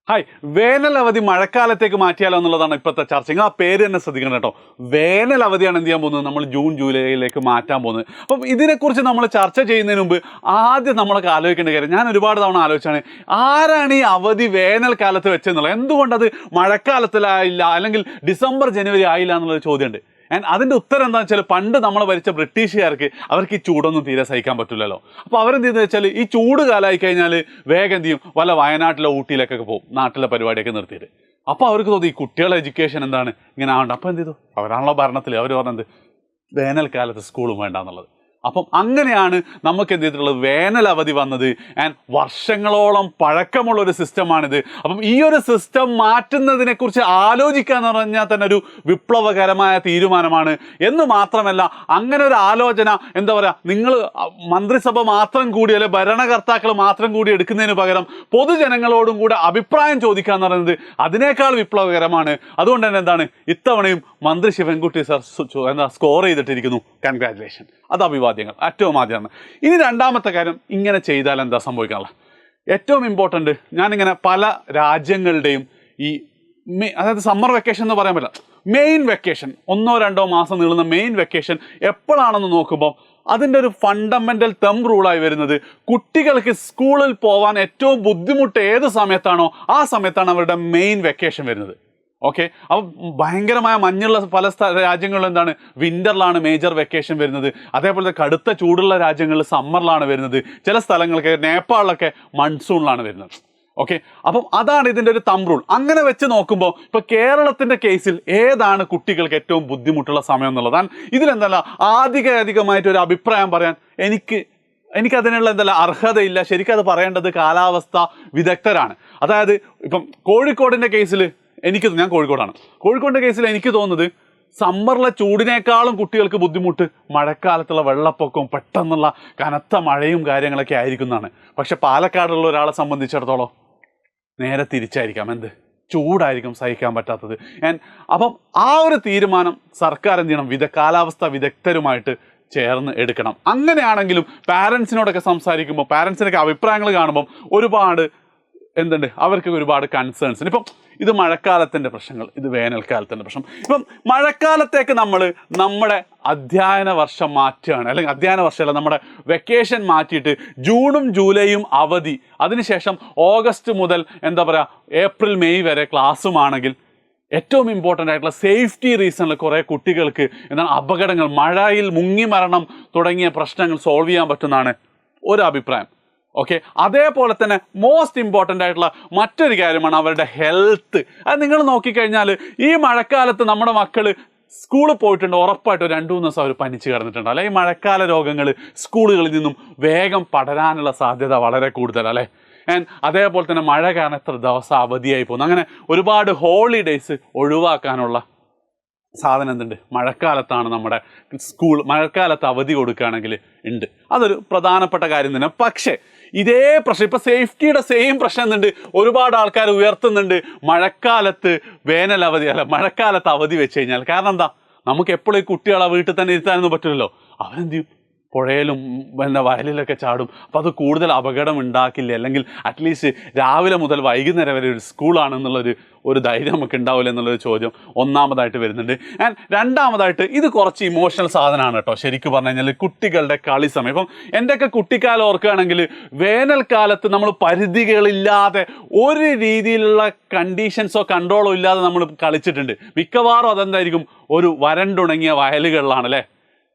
Hi, വേനൽ അവധി മഴക്കാലത്തേക്ക് മാറ്റിയാലോ എന്നുള്ളതാണ് ഇപ്പോഴത്തെ ചർച്ച. നിങ്ങൾ ആ പേര് തന്നെ ശ്രദ്ധിക്കണം കേട്ടോ. വേനൽ അവധിയാണ് എന്ത് ചെയ്യാൻ പോകുന്നത്, നമ്മൾ ജൂൺ ജൂലൈയിലേക്ക് മാറ്റാൻ പോകുന്നത്. അപ്പം ഇതിനെക്കുറിച്ച് നമ്മൾ ചർച്ച ചെയ്യുന്നതിന് മുമ്പ് ആദ്യം നമ്മളൊക്കെ ആലോചിക്കേണ്ട കാര്യം, ഞാൻ ഒരുപാട് തവണ ആലോചിച്ചാണ്, ആരാണ് ഈ അവധി വേനൽക്കാലത്ത് വെച്ചെന്നുള്ളത്. എന്തുകൊണ്ടത് മഴക്കാലത്തിലായില്ല, അല്ലെങ്കിൽ ഡിസംബർ ജനുവരി ആയില്ല എന്നുള്ളൊരു ചോദ്യമുണ്ട്. ആൻഡ് അതിൻ്റെ ഉത്തരം എന്താണെന്ന് വെച്ചാൽ, പണ്ട് നമ്മളെ ഭരിച്ച ബ്രിട്ടീഷുകാർക്ക് അവർക്ക് ഈ ചൂടൊന്നും തീരെ സഹിക്കാൻ പറ്റില്ലല്ലോ. അപ്പോൾ അവരെന്ത് ചെയ്യുന്നത് വെച്ചാൽ, ഈ ചൂട് കാലമായി കഴിഞ്ഞാൽ വേഗം എന്ത് ചെയ്യും, വല്ല വയനാട്ടിലോ ഊട്ടിയിലേക്കൊക്കെ പോകും, നാട്ടിലെ പരിപാടിയൊക്കെ നിർത്തിയിട്ട്. അപ്പോൾ അവർക്ക് തോന്നി ഈ കുട്ടികളുടെ എഡ്യൂക്കേഷൻ എന്താണ് ഇങ്ങനെ ആവണ്ട. അപ്പോൾ എന്ത് ചെയ്തു, അവരാണല്ലോ ഭരണത്തിൽ, അവർ പറഞ്ഞത് വേനൽക്കാലത്ത് സ്കൂളും വേണ്ട എന്നുള്ളത്. അപ്പം അങ്ങനെയാണ് നമുക്ക് എന്ത് ചെയ്തിട്ടുള്ളത്, വേനൽ അവധി വന്നത്. ആൻഡ് വർഷങ്ങളോളം പഴക്കമുള്ളൊരു സിസ്റ്റമാണിത്. അപ്പം ഈ ഒരു സിസ്റ്റം മാറ്റുന്നതിനെക്കുറിച്ച് ആലോചിക്കുക എന്ന് പറഞ്ഞാൽ തന്നെ ഒരു വിപ്ലവകരമായ തീരുമാനമാണ്. എന്ന് മാത്രമല്ല, അങ്ങനെ ഒരു ആലോചന എന്താ പറയുക, നിങ്ങൾ മന്ത്രിസഭ മാത്രം കൂടി അല്ലെങ്കിൽ ഭരണകർത്താക്കൾ മാത്രം കൂടി എടുക്കുന്നതിന് പകരം പൊതുജനങ്ങളോടും കൂടെ അഭിപ്രായം ചോദിക്കുക എന്ന് പറയുന്നത് അതിനേക്കാൾ വിപ്ലവകരമാണ്. അതുകൊണ്ട് തന്നെ എന്താണ്, ഇത്തവണയും മന്ത്രി ശിവൻകുട്ടി സർ സ്കോർ ചെയ്തിട്ടിരിക്കുന്നു. കൺഗ്രാജുലേഷൻ, അത് അഭിവാദ്യങ്ങൾ ഏറ്റവും ആദ്യമാണ്. ഇനി രണ്ടാമത്തെ കാര്യം, ഇങ്ങനെ ചെയ്താൽ എന്താ സംഭവിക്കാനുള്ള ഏറ്റവും ഇമ്പോർട്ടൻ്റ്, ഞാനിങ്ങനെ പല രാജ്യങ്ങളുടെയും ഈ അതായത് സമ്മർ വെക്കേഷൻ എന്ന് പറയാൻ പറ്റില്ല, മെയിൻ വെക്കേഷൻ 1-2 മാസം നീളുന്ന മെയിൻ വെക്കേഷൻ എപ്പോഴാണെന്ന് നോക്കുമ്പോൾ അതിൻ്റെ ഒരു ഫണ്ടമെൻ്റൽ തമ്പ് റൂളായി വരുന്നത്, കുട്ടികൾക്ക് സ്കൂളിൽ പോകാൻ ഏറ്റവും ബുദ്ധിമുട്ട് ഏത് സമയത്താണോ ആ സമയത്താണ് അവരുടെ മെയിൻ വെക്കേഷൻ വരുന്നത്. ഓക്കെ, അപ്പം ഭയങ്കരമായ മഞ്ഞുള്ള പല രാജ്യങ്ങളിലും എന്താണ്, വിൻ്ററിലാണ് മേജർ വെക്കേഷൻ വരുന്നത്. അതേപോലെ കടുത്ത ചൂടുള്ള രാജ്യങ്ങളിൽ സമ്മറിലാണ് വരുന്നത്. ചില സ്ഥലങ്ങൾക്ക് നേപ്പാളിലൊക്കെ മൺസൂണിലാണ് വരുന്നത്. ഓക്കെ, അപ്പം അതാണ് ഇതിൻ്റെ ഒരു തമ്പ് റൂൾ. അങ്ങനെ വെച്ച് നോക്കുമ്പോൾ ഇപ്പോൾ കേരളത്തിൻ്റെ കേസിൽ ഏതാണ് കുട്ടികൾക്ക് ഏറ്റവും ബുദ്ധിമുട്ടുള്ള സമയം എന്നുള്ളതാണ്. ഇതിലെന്തല്ല ആധികാരികമായിട്ടൊരു അഭിപ്രായം പറയാൻ എനിക്കതിനുള്ള എന്തല്ല അർഹതയില്ല. ശരിക്കും അത് പറയേണ്ടത് കാലാവസ്ഥ വിദഗ്ധരാണ്. അതായത് ഇപ്പം കോഴിക്കോടിൻ്റെ കേസിൽ ഞാൻ കോഴിക്കോടിൻ്റെ കേസിൽ എനിക്ക് തോന്നുന്നത്, സമ്മറിലെ ചൂടിനേക്കാളും കുട്ടികൾക്ക് ബുദ്ധിമുട്ട് മഴക്കാലത്തുള്ള വെള്ളപ്പൊക്കവും പെട്ടെന്നുള്ള കനത്ത മഴയും കാര്യങ്ങളൊക്കെ ആയിരിക്കുന്നതാണ്. പക്ഷെ പാലക്കാടുള്ള ഒരാളെ സംബന്ധിച്ചിടത്തോളം നേരെ തിരിച്ചായിരിക്കാം, എന്ത് ചൂടായിരിക്കും സഹിക്കാൻ പറ്റാത്തത്. അപ്പം ആ ഒരു തീരുമാനം സർക്കാർ എന്ത് ചെയ്യണം, കാലാവസ്ഥ വിദഗ്ധരുമായിട്ട് ചേർന്ന് എടുക്കണം. അങ്ങനെയാണെങ്കിലും പാരൻസിനോടൊക്കെ സംസാരിക്കുമ്പോൾ, പാരൻസിനൊക്കെ അഭിപ്രായങ്ങൾ കാണുമ്പം ഒരുപാട് എന്തുണ്ട്, അവർക്ക് ഒരുപാട് കൺസേൺസ്. ഇപ്പം ഇത് മഴക്കാലത്തിൻ്റെ പ്രശ്നങ്ങൾ, ഇത് വേനൽക്കാലത്തിൻ്റെ പ്രശ്നം. ഇപ്പം മഴക്കാലത്തേക്ക് നമ്മുടെ അധ്യയന വർഷം മാറ്റുകയാണ്, അല്ലെങ്കിൽ അധ്യയന വർഷമല്ല, നമ്മുടെ വെക്കേഷൻ മാറ്റിയിട്ട് ജൂണും ജൂലൈയും അവധി, അതിനുശേഷം ഓഗസ്റ്റ് മുതൽ എന്താ പറയുക ഏപ്രിൽ മെയ് വരെ ക്ലാസ്സുമാണെങ്കിൽ ഏറ്റവും ഇമ്പോർട്ടൻ്റ് ആയിട്ടുള്ള സേഫ്റ്റി റീസണിൽ കുറേ കുട്ടികൾക്ക് എന്താണ് അപകടങ്ങൾ, മഴയിൽ മുങ്ങി മരണം തുടങ്ങിയ പ്രശ്നങ്ങൾ സോൾവ് ചെയ്യാൻ പറ്റുന്നതാണ് ഒരു അഭിപ്രായം. ഓക്കെ, അതേപോലെ തന്നെ മോസ്റ്റ് ഇമ്പോർട്ടൻ്റ് ആയിട്ടുള്ള മറ്റൊരു കാര്യമാണ് അവരുടെ ഹെൽത്ത്. അത് നിങ്ങൾ നോക്കിക്കഴിഞ്ഞാൽ ഈ മഴക്കാലത്ത് നമ്മുടെ മക്കൾ സ്കൂളിൽ പോയിട്ടുണ്ട്, ഉറപ്പായിട്ട് 2-3 ദിവസം അവർ പനിച്ച് കിടന്നിട്ടുണ്ട്. അല്ലെ, ഈ മഴക്കാല രോഗങ്ങൾ സ്കൂളുകളിൽ നിന്നും വേഗം പടരാനുള്ള സാധ്യത വളരെ കൂടുതൽ അല്ലേ. അതേപോലെ തന്നെ മഴ കാരണം എത്ര ദിവസം അവധിയായി പോകുന്നു. അങ്ങനെ ഒരുപാട് ഹോളിഡേയ്സ് ഒഴിവാക്കാനുള്ള സാധനം എന്തുണ്ട്, മഴക്കാലത്താണ് നമ്മുടെ മഴക്കാലത്ത് അവധി കൊടുക്കുകയാണെങ്കിൽ ഉണ്ട്. അതൊരു പ്രധാനപ്പെട്ട കാര്യം തന്നെ. പക്ഷേ ഇതേ പ്രശ്നം ഇപ്പോൾ സേഫ്റ്റിയുടെ സെയിം പ്രശ്നം എന്തുണ്ട്, ഒരുപാട് ആൾക്കാർ ഉയർത്തുന്നുണ്ട്, മഴക്കാലത്ത് വേനൽ അവധി അല്ല മഴക്കാലത്ത് അവധി വെച്ച് കഴിഞ്ഞാൽ. കാരണം എന്താ, നമുക്ക് എപ്പോഴും ഈ കുട്ടികളെ വീട്ടിൽ തന്നെ ഇരുത്താനൊന്നും പറ്റില്ലല്ലോ. അവരെന്ത് ചെയ്യും, പുഴയിലും വയലിലൊക്കെ ചാടും. അപ്പോൾ അത് കൂടുതൽ അപകടം ഉണ്ടാക്കില്ല, അല്ലെങ്കിൽ അറ്റ്ലീസ്റ്റ് രാവിലെ മുതൽ വൈകുന്നേരം വരെ ഒരു സ്കൂളാണെന്നുള്ളൊരു ധൈര്യം നമുക്ക് ഉണ്ടാവില്ല എന്നുള്ളൊരു ചോദ്യം ഒന്നാമതായിട്ട് വരുന്നുണ്ട്. രണ്ടാമതായിട്ട് ഇത് കുറച്ച് ഇമോഷണൽ സാധനമാണ് കേട്ടോ. ശരിക്കും പറഞ്ഞു കഴിഞ്ഞാൽ കുട്ടികളുടെ കളി സമയം, ഇപ്പം എൻ്റെയൊക്കെ കുട്ടിക്കാലം ഓർക്കുകയാണെങ്കിൽ വേനൽക്കാലത്ത് നമ്മൾ പരിധികളില്ലാതെ ഒരു രീതിയിലുള്ള കണ്ടീഷൻസോ കൺട്രോളോ ഇല്ലാതെ നമ്മൾ കളിച്ചിട്ടുണ്ട്. മിക്കവാറും അതെന്തായിരിക്കും, ഒരു വരണ്ടുണങ്ങിയ വയലുകളിലാണ് അല്ലേ.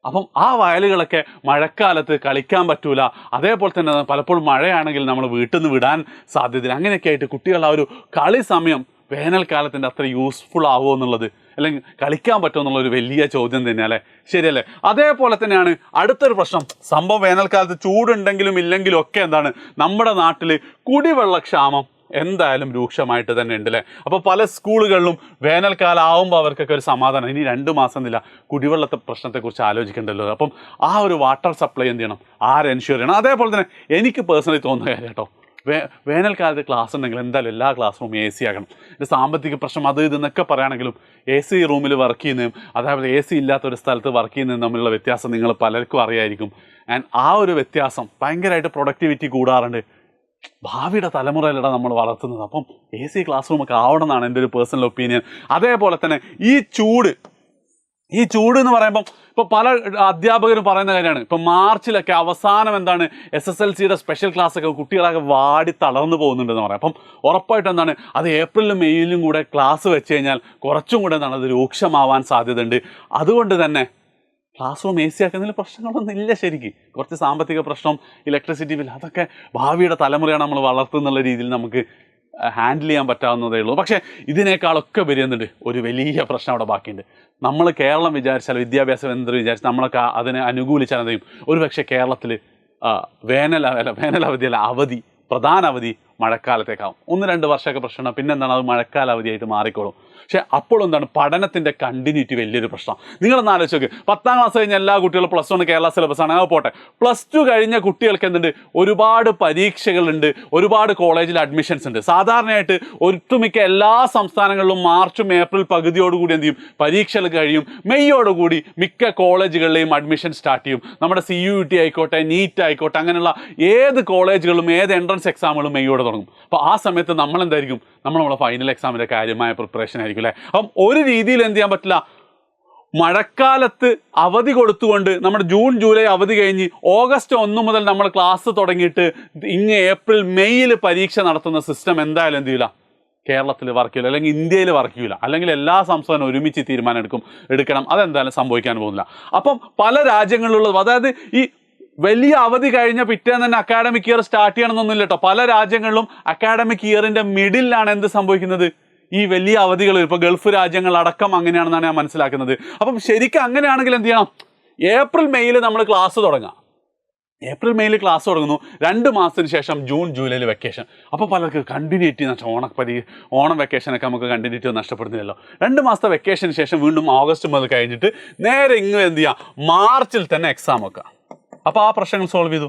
അപ്പം ആ വയലുകളൊക്കെ മഴക്കാലത്ത് കളിക്കാൻ പറ്റൂല. അതേപോലെ തന്നെ പലപ്പോഴും മഴയാണെങ്കിൽ നമ്മൾ വീട്ടിൽ നിന്ന് വിടാൻ സാധ്യതയില്ല. അങ്ങനെയൊക്കെ ആയിട്ട് കുട്ടികളുടെ ആ ഒരു കളി സമയം വേനൽക്കാലത്തിൻ്റെ അത്ര യൂസ്ഫുൾ ആവുമോ എന്നുള്ളത്, അല്ലെങ്കിൽ കളിക്കാൻ പറ്റുമോ എന്നുള്ളൊരു വലിയ ചോദ്യം തന്നെ അല്ലേ. ശരിയല്ലേ. അതേപോലെ തന്നെയാണ് അടുത്തൊരു പ്രശ്നം. സംഭവം വേനൽക്കാലത്ത് ചൂടുണ്ടെങ്കിലും ഇല്ലെങ്കിലും ഒക്കെ എന്താണ്, നമ്മുടെ നാട്ടിൽ കുടിവെള്ളക്ഷാമം എന്തായാലും രൂക്ഷമായിട്ട് തന്നെ ഉണ്ട് അല്ലേ. അപ്പോൾ പല സ്കൂളുകളിലും വേനൽക്കാലം ആവുമ്പോൾ അവർക്കൊക്കെ ഒരു സമാധാനം, ഇനി 2 മാസം ഇല്ല, കുടിവെള്ളത്തെ പ്രശ്നത്തെക്കുറിച്ച് ആലോചിക്കേണ്ടല്ലോ. അപ്പം ആ ഒരു വാട്ടർ സപ്ലൈ എന്ത് ചെയ്യണം, എൻഷുർ ചെയ്യണം. അതേപോലെ തന്നെ എനിക്ക് പേഴ്സണലി തോന്നുന്ന കാര്യം കേട്ടോ, വേനൽക്കാലത്ത് ക്ലാസ് ഉണ്ടെങ്കിൽ എന്തായാലും എല്ലാ ക്ലാസ് റൂം AC ആകണം. ഒരു സാമ്പത്തിക പ്രശ്നം അത് ഇതെന്നൊക്കെ പറയുകയാണെങ്കിലും AC റൂമിൽ വർക്ക് ചെയ്യുന്നതും അതേപോലെ AC ഇല്ലാത്തൊരു സ്ഥലത്ത് വർക്ക് ചെയ്യുന്നതും തമ്മിലുള്ള വ്യത്യാസം നിങ്ങൾ പലർക്കും അറിയായിരിക്കും. ആ ഒരു വ്യത്യാസം ഭയങ്കരമായിട്ട് പ്രൊഡക്ടിവിറ്റി കൂടാറുണ്ട്. ഭാവിയുടെ തലമുറയിലൂടെ നമ്മൾ വളർത്തുന്നത്. അപ്പം AC ക്ലാസ് റൂമൊക്കെ ആവണം എന്നാണ് എൻ്റെ ഒരു പേഴ്സണൽ ഒപ്പീനിയൻ. അതേപോലെ തന്നെ ഈ ചൂട് എന്ന് പറയുമ്പം ഇപ്പോൾ പല അധ്യാപകരും പറയുന്ന കാര്യമാണ്. ഇപ്പം മാർച്ചിലൊക്കെ അവസാനം എന്താണ് SSLCയുടെ സ്പെഷ്യൽ ക്ലാസ്സൊക്കെ കുട്ടികളൊക്കെ വാടി തളർന്നു പോകുന്നുണ്ടെന്ന് പറയാം. അപ്പം ഉറപ്പായിട്ടും എന്താണ് അത് ഏപ്രിലും മെയ്യിലും കൂടെ ക്ലാസ് വെച്ച് കഴിഞ്ഞാൽ കുറച്ചും കൂടെ എന്താണ് അത് രൂക്ഷമാവാൻ സാധ്യതയുണ്ട്. അതുകൊണ്ട് തന്നെ ക്ലാസ് റൂം AC ആക്കുന്നതിൽ പ്രശ്നങ്ങളൊന്നും ഇല്ല. ശരിക്കും കുറച്ച് സാമ്പത്തിക പ്രശ്നം, ഇലക്ട്രിസിറ്റി ബിൽ, അതൊക്കെ ഭാവിയുടെ തലമുറയാണ് നമ്മൾ വളർത്തുന്നുള്ള രീതിയിൽ നമുക്ക് ഹാൻഡിൽ ചെയ്യാൻ പറ്റാവുന്നതേ ഉള്ളൂ. പക്ഷേ ഇതിനേക്കാളൊക്കെ വരുന്നുണ്ട് ഒരു വലിയ പ്രശ്നം അവിടെ ബാക്കിയുണ്ട്. നമ്മൾ കേരളം വിചാരിച്ചാൽ, വിദ്യാഭ്യാസം എന്തൊരു വിചാരിച്ചാൽ നമ്മളൊക്കെ അതിനെ അനുകൂലിച്ചാൽ എന്ത് ചെയ്യും? ഒരുപക്ഷെ കേരളത്തിൽ വേനൽ അവധിയല്ല, അവധി, പ്രധാന അവധി മഴക്കാലത്തേക്കാവും. 1-2 വർഷമൊക്കെ പ്രശ്നമാണ്. പിന്നെ എന്താണ് അത് മഴക്കാല അവധിയായിട്ട് മാറിക്കോളും. പക്ഷേ അപ്പോഴും എന്താണ് പഠനത്തിൻ്റെ കണ്ടിന്യൂറ്റി വലിയൊരു പ്രശ്നം. നിങ്ങളൊന്ന് ആലോചിച്ച് നോക്ക്, 10ാം ക്ലാസ് കഴിഞ്ഞ എല്ലാ കുട്ടികളും +1 കേരള സിലബസാണ്, അത് പോട്ടെ. +2 കഴിഞ്ഞ കുട്ടികൾക്ക് എന്തുണ്ട്? ഒരുപാട് പരീക്ഷകളുണ്ട്, ഒരുപാട് കോളേജിൽ അഡ്മിഷൻസ് ഉണ്ട്. സാധാരണയായിട്ട് ഒട്ടുമിക്ക എല്ലാ സംസ്ഥാനങ്ങളിലും മാർച്ചും ഏപ്രിൽ പകുതിയോടുകൂടി എന്ത് ചെയ്യും? പരീക്ഷകൾ കഴിയും. മെയ്യോടുകൂടി മിക്ക കോളേജുകളിലെയും അഡ്മിഷൻ സ്റ്റാർട്ട് ചെയ്യും. നമ്മുടെ CUET ആയിക്കോട്ടെ, നീറ്റ് ആയിക്കോട്ടെ, അങ്ങനെയുള്ള ഏത് കോളേജുകളും ഏത് എൻട്രൻസ് എക്സാമുകളും മെയ്യോടെ തുടങ്ങും. അപ്പോൾ ആ സമയത്ത് നമ്മളെന്തായിരിക്കും? നമ്മളെ ഫൈനൽ എക്സാമിൻ്റെ കാര്യമായ പ്രിപ്പറേഷൻ ആയിരിക്കും അല്ലേ? അപ്പം ഒരു രീതിയിൽ എന്ത് ചെയ്യാൻ പറ്റില്ല, മഴക്കാലത്ത് അവധി കൊടുത്തുകൊണ്ട് നമ്മുടെ ജൂൺ ജൂലൈ അവധി കഴിഞ്ഞ് ഓഗസ്റ്റ് 1 മുതൽ നമ്മൾ ക്ലാസ് തുടങ്ങിയിട്ട് ഇങ്ങ് ഏപ്രിൽ മെയ്യിൽ പരീക്ഷ നടത്തുന്ന സിസ്റ്റം എന്തായാലും എന്ത് ചെയ്യില്ല, കേരളത്തിൽ വർക്ക് ചെയ്യില്ല, അല്ലെങ്കിൽ ഇന്ത്യയിൽ വർക്ക് ചെയ്യില്ല, അല്ലെങ്കിൽ എല്ലാ സംസ്ഥാനവും ഒരുമിച്ച് തീരുമാനം എടുക്കണം. അതെന്തായാലും സംഭവിക്കാൻ പോകുന്നില്ല. അപ്പം പല രാജ്യങ്ങളിലുള്ളത്, അതായത് ഈ വലിയ അവധി കഴിഞ്ഞ പിറ്റേന്ന് തന്നെ അക്കാഡമിക് ഇയർ സ്റ്റാർട്ട് ചെയ്യണമെന്നൊന്നുമില്ല കേട്ടോ. പല രാജ്യങ്ങളിലും അക്കാഡമിക് ഇയറിൻ്റെ മിഡിലാണ് എന്ത് സംഭവിക്കുന്നത്? ഈ വലിയ അവധികൾ. ഇപ്പോൾ ഗൾഫ് രാജ്യങ്ങളടക്കം അങ്ങനെയാണെന്നാണ് ഞാൻ മനസ്സിലാക്കുന്നത്. അപ്പം ശരിക്കും അങ്ങനെയാണെങ്കിൽ എന്ത് ചെയ്യണം? ഏപ്രിൽ മെയ്യിൽ നമ്മൾ ക്ലാസ് തുടങ്ങാം. ഏപ്രിൽ മെയ്യിൽ ക്ലാസ് തുടങ്ങുന്നു, 2 മാസത്തിന് ശേഷം ജൂൺ ജൂലൈയിൽ വെക്കേഷൻ. അപ്പോൾ പലർക്ക് കണ്ടിന്യൂറ്റി ഓണം വെക്കേഷനൊക്കെ നമുക്ക് കണ്ടിന്യൂറ്റി നഷ്ടപ്പെടുന്നില്ലല്ലോ. 2 മാസത്തെ വെക്കേഷന് ശേഷം വീണ്ടും ഓഗസ്റ്റ് മുതൽ കഴിഞ്ഞിട്ട് നേരെ ഇങ്ങനെ എന്ത് ചെയ്യുക? മാർച്ചിൽ തന്നെ എക്സാം വെക്കുക. അപ്പോൾ ആ പ്രശ്നങ്ങൾ സോൾവ് ചെയ്തു.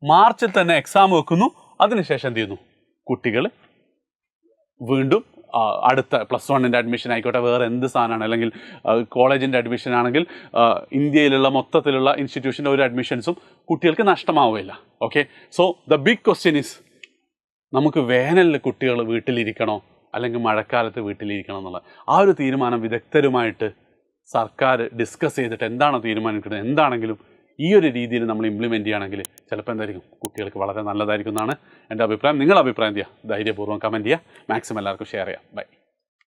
മാർച്ചിൽ തന്നെ എക്സാം വെക്കുന്നു. അതിനുശേഷം എന്ത് ചെയ്യുന്നു? കുട്ടികൾ വീണ്ടും അടുത്ത +1ൻ്റെ അഡ്മിഷൻ ആയിക്കോട്ടെ, വേറെ എന്ത് സാധനമാണ്, അല്ലെങ്കിൽ കോളേജിൻ്റെ അഡ്മിഷൻ ആണെങ്കിൽ ഇന്ത്യയിലുള്ള മൊത്തത്തിലുള്ള ഇൻസ്റ്റിറ്റ്യൂഷൻ്റെ ഒരു അഡ്മിഷൻസും കുട്ടികൾക്ക് നഷ്ടമാവുകയില്ല. Okay, so the big question is, നമുക്ക് വേനലിൽ കുട്ടികൾ വീട്ടിലിരിക്കണോ അല്ലെങ്കിൽ മഴക്കാലത്ത് വീട്ടിലിരിക്കണോ എന്നുള്ള ആ ഒരു തീരുമാനം വിദഗ്ധരുമായിട്ട് സർക്കാർ ഡിസ്കസ് ചെയ്തിട്ട് എന്താണോ തീരുമാനിക്കുന്നത്, എന്താണെങ്കിലും ഈ ഒരു രീതിയിൽ നമ്മൾ ഇംപ്ലിമെൻറ്റ് ചെയ്യുകയാണെങ്കിൽ ചിലപ്പോൾ എന്തായിരിക്കും, കുട്ടികൾക്ക് വളരെ നല്ലതായിരിക്കും എന്നാണ് എൻ്റെ അഭിപ്രായം. നിങ്ങളുടെ അഭിപ്രായം എന്ത് ചെയ്യുക? ധൈര്യപൂർവ്വം കമൻറ്റ് ചെയ്യുക. മാക്സിമം എല്ലാവർക്കും ഷെയർ ചെയ്യാം. ബൈ.